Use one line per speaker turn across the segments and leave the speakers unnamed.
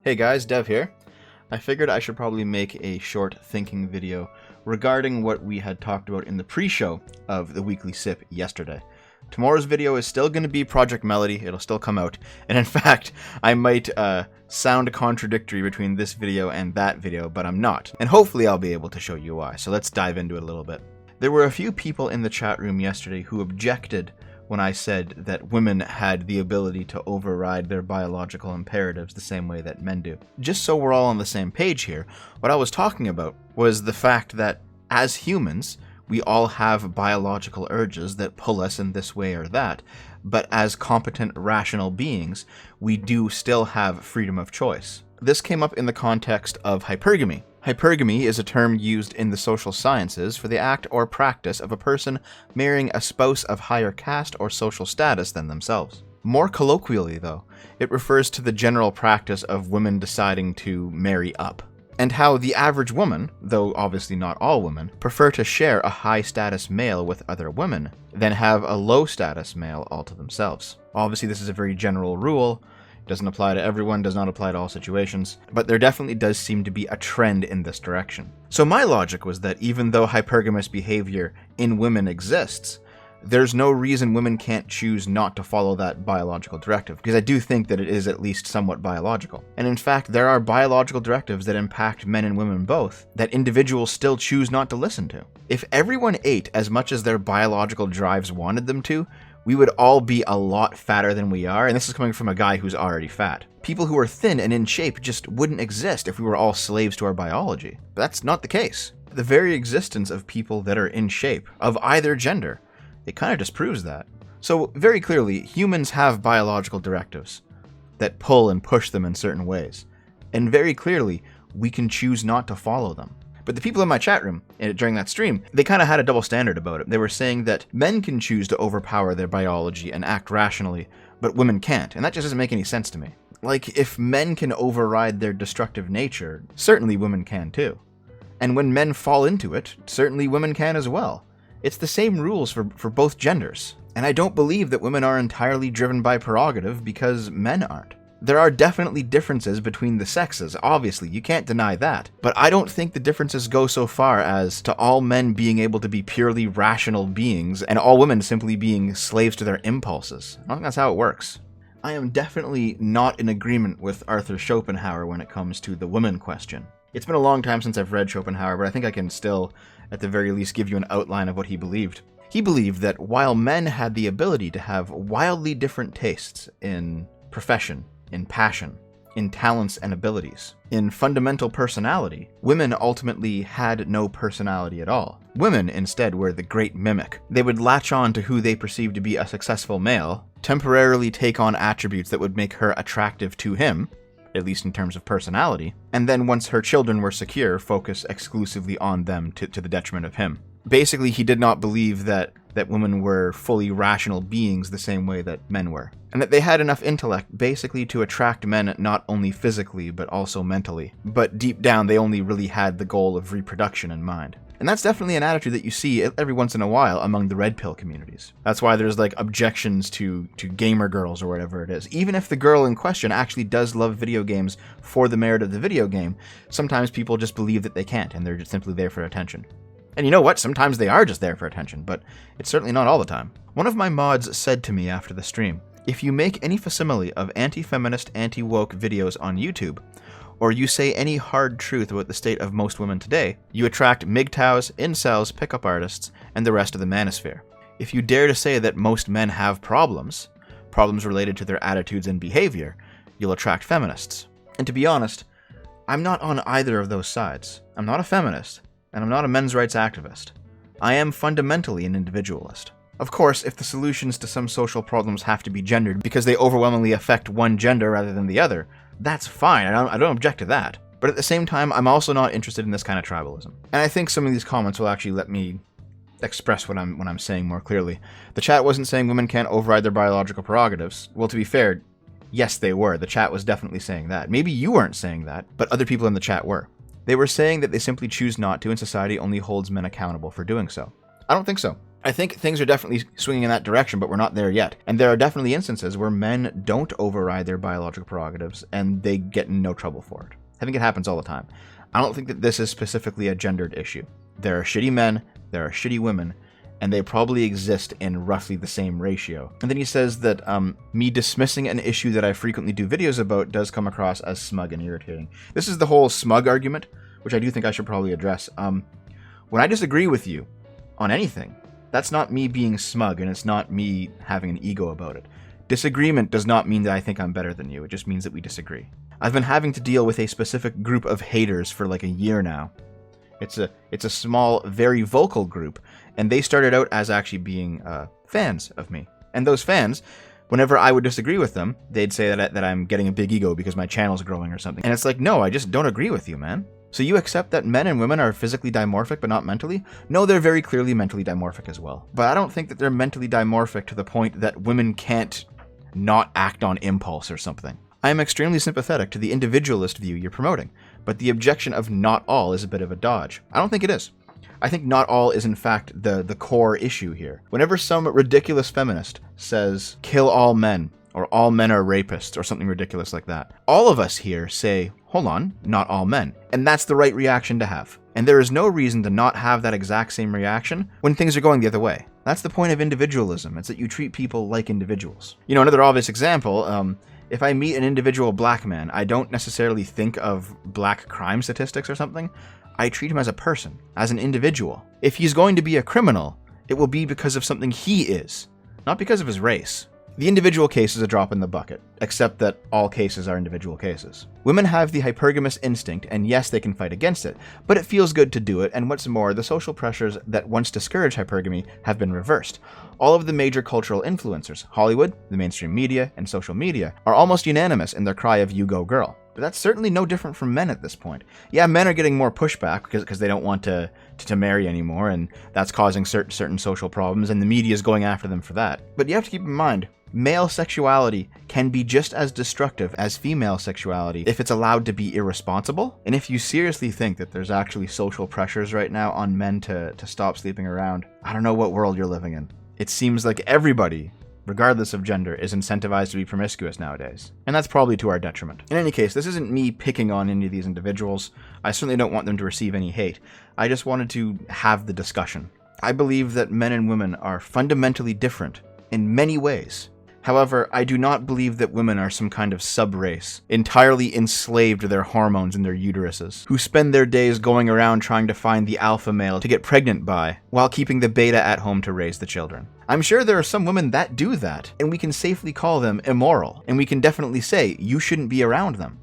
Hey guys, Dev here. I figured I should probably make a short thinking video regarding what we had talked about in the pre-show of the Weekly Sip yesterday. Tomorrow's video is still going to be Project Melody, it'll still come out, and in fact, I might sound contradictory between this video and that video, but I'm not. And hopefully I'll be able to show you why, so let's dive into it a little bit. There were a few people in the chat room yesterday who objected when I said that women had the ability to override their biological imperatives the same way that men do. Just so we're all on the same page here, what I was talking about was the fact that as humans, we all have biological urges that pull us in this way or that, but as competent, rational beings, we do still have freedom of choice. This came up in the context of hypergamy. Hypergamy is a term used in the social sciences for the act or practice of a person marrying a spouse of higher caste or social status than themselves. More colloquially, though, it refers to the general practice of women deciding to marry up, and how the average woman, though obviously not all women, prefer to share a high-status male with other women than have a low-status male all to themselves. Obviously, this is a very general rule. Doesn't apply to everyone, does not apply to all situations, but there definitely does seem to be a trend in this direction. So my logic was that even though hypergamous behavior in women exists, there's no reason women can't choose not to follow that biological directive, because I do think that it is at least somewhat biological. And in fact, there are biological directives that impact men and women both, that individuals still choose not to listen to. If everyone ate as much as their biological drives wanted them to, we would all be a lot fatter than we are, and this is coming from a guy who's already fat. People who are thin and in shape just wouldn't exist if we were all slaves to our biology. But that's not the case. The very existence of people that are in shape, of either gender, it kind of disproves that. So very clearly, humans have biological directives that pull and push them in certain ways. And very clearly, we can choose not to follow them. But the people in my chat room during that stream, they kind of had a double standard about it. They were saying that men can choose to overpower their biology and act rationally, but women can't. And that just doesn't make any sense to me. Like, if men can override their destructive nature, certainly women can too. And when men fall into it, certainly women can as well. It's the same rules for both genders. And I don't believe that women are entirely driven by prerogative because men aren't. There are definitely differences between the sexes, obviously, you can't deny that. But I don't think the differences go so far as to all men being able to be purely rational beings and all women simply being slaves to their impulses. I don't think that's how it works. I am definitely not in agreement with Arthur Schopenhauer when it comes to the Wahmen Question. It's been a long time since I've read Schopenhauer, but I think I can still, at the very least, give you an outline of what he believed. He believed that while men had the ability to have wildly different tastes in profession, in passion, in talents and abilities, in fundamental personality, women ultimately had no personality at all. Women, instead, were the great mimic. They would latch on to who they perceived to be a successful male, temporarily take on attributes that would make her attractive to him, at least in terms of personality, and then once her children were secure, focus exclusively on them to the detriment of him. Basically, he did not believe that women were fully rational beings the same way that men were, and that they had enough intellect basically to attract men not only physically but also mentally, but deep down they only really had the goal of reproduction in mind. And that's definitely an attitude that you see every once in a while among the red pill communities. That's why there's like objections to gamer girls or whatever it is. Even if the girl in question actually does love video games for the merit of the video game, sometimes people just believe that they can't and they're just simply there for attention. And you know what? Sometimes they are just there for attention, but it's certainly not all the time. One of my mods said to me after the stream, if you make any facsimile of anti-feminist, anti-woke videos on YouTube, or you say any hard truth about the state of most women today, you attract MGTOWs, incels, pickup artists, and the rest of the manosphere. If you dare to say that most men have problems related to their attitudes and behavior, you'll attract feminists. And to be honest, I'm not on either of those sides. I'm not a feminist, and I'm not a men's rights activist. I am fundamentally an individualist. Of course, if the solutions to some social problems have to be gendered because they overwhelmingly affect one gender rather than the other, that's fine, I don't object to that. But at the same time, I'm also not interested in this kind of tribalism. And I think some of these comments will actually let me express what I'm saying more clearly. The chat wasn't saying women can't override their biological prerogatives. Well, to be fair, yes they were. The chat was definitely saying that. Maybe you weren't saying that, but other people in the chat were. They were saying that they simply choose not to, and society only holds men accountable for doing so. I don't think so. I think things are definitely swinging in that direction, but we're not there yet. And there are definitely instances where men don't override their biological prerogatives and they get in no trouble for it. I think it happens all the time. I don't think that this is specifically a gendered issue. There are shitty men, there are shitty women, and they probably exist in roughly the same ratio. And then he says that me dismissing an issue that I frequently do videos about does come across as smug and irritating. This is the whole smug argument, which I do think I should probably address. When I disagree with you on anything, that's not me being smug, and it's not me having an ego about it. Disagreement does not mean that I think I'm better than you. It just means that we disagree. I've been having to deal with a specific group of haters for like a year now. It's a small, very vocal group, and they started out as actually being fans of me. And those fans, whenever I would disagree with them, they'd say that I'm getting a big ego because my channel's growing or something. And it's like, no, I just don't agree with you, man. So you accept that men and women are physically dimorphic but not mentally? No, they're very clearly mentally dimorphic as well. But I don't think that they're mentally dimorphic to the point that women can't not act on impulse or something. I am extremely sympathetic to the individualist view you're promoting, but the objection of not all is a bit of a dodge. I don't think it is. I think not all is in fact the core issue here. Whenever some ridiculous feminist says, kill all men, or all men are rapists, or something ridiculous like that, all of us here say, hold on, not all men. And that's the right reaction to have. And there is no reason to not have that exact same reaction when things are going the other way. That's the point of individualism. It's that you treat people like individuals. You know, another obvious example, if I meet an individual black man, I don't necessarily think of black crime statistics or something. I treat him as a person, as an individual. If he's going to be a criminal, it will be because of something he is, not because of his race. The individual case is a drop in the bucket, except that all cases are individual cases. Women have the hypergamous instinct, and yes, they can fight against it, but it feels good to do it, and what's more, the social pressures that once discouraged hypergamy have been reversed. All of the major cultural influencers, Hollywood, the mainstream media, and social media, are almost unanimous in their cry of "you go girl." But that's certainly no different from men at this point. Yeah, men are getting more pushback because they don't want to marry anymore, and that's causing certain social problems, and the media is going after them for that. But you have to keep in mind, male sexuality can be just as destructive as female sexuality if it's allowed to be irresponsible. And if you seriously think that there's actually social pressures right now on men to stop sleeping around, I don't know what world you're living in. It seems like everybody, regardless of gender, is incentivized to be promiscuous nowadays. And that's probably to our detriment. In any case, this isn't me picking on any of these individuals. I certainly don't want them to receive any hate. I just wanted to have the discussion. I believe that men and women are fundamentally different in many ways. However, I do not believe that women are some kind of sub-race, entirely enslaved to their hormones and their uteruses, who spend their days going around trying to find the alpha male to get pregnant by, while keeping the beta at home to raise the children. I'm sure there are some women that do that, and we can safely call them immoral, and we can definitely say, you shouldn't be around them.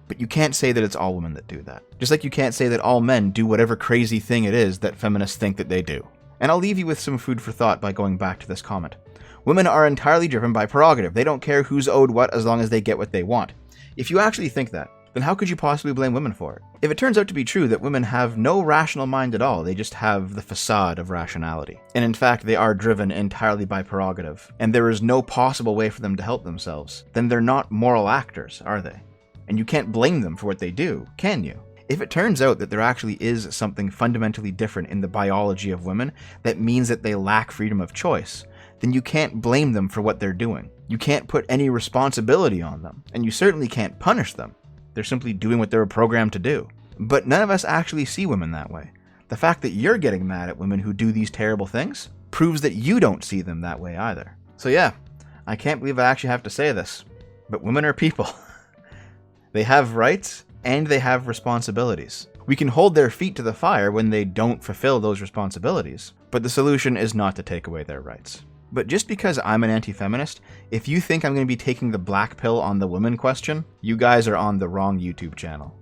But you can't say that it's all women that do that. Just like you can't say that all men do whatever crazy thing it is that feminists think that they do. And I'll leave you with some food for thought by going back to this comment. Women are entirely driven by prerogative. They don't care who's owed what as long as they get what they want. If you actually think that, then how could you possibly blame women for it? If it turns out to be true that women have no rational mind at all, they just have the facade of rationality, and in fact they are driven entirely by prerogative, and there is no possible way for them to help themselves, then they're not moral actors, are they? And you can't blame them for what they do, can you? If it turns out that there actually is something fundamentally different in the biology of women that means that they lack freedom of choice, then you can't blame them for what they're doing. You can't put any responsibility on them, and you certainly can't punish them. They're simply doing what they were programmed to do. But none of us actually see women that way. The fact that you're getting mad at women who do these terrible things proves that you don't see them that way either. So yeah, I can't believe I actually have to say this, but women are people. They have rights, and they have responsibilities. We can hold their feet to the fire when they don't fulfill those responsibilities, but the solution is not to take away their rights. But just because I'm an anti-feminist, if you think I'm going to be taking the black pill on the women question, you guys are on the wrong YouTube channel.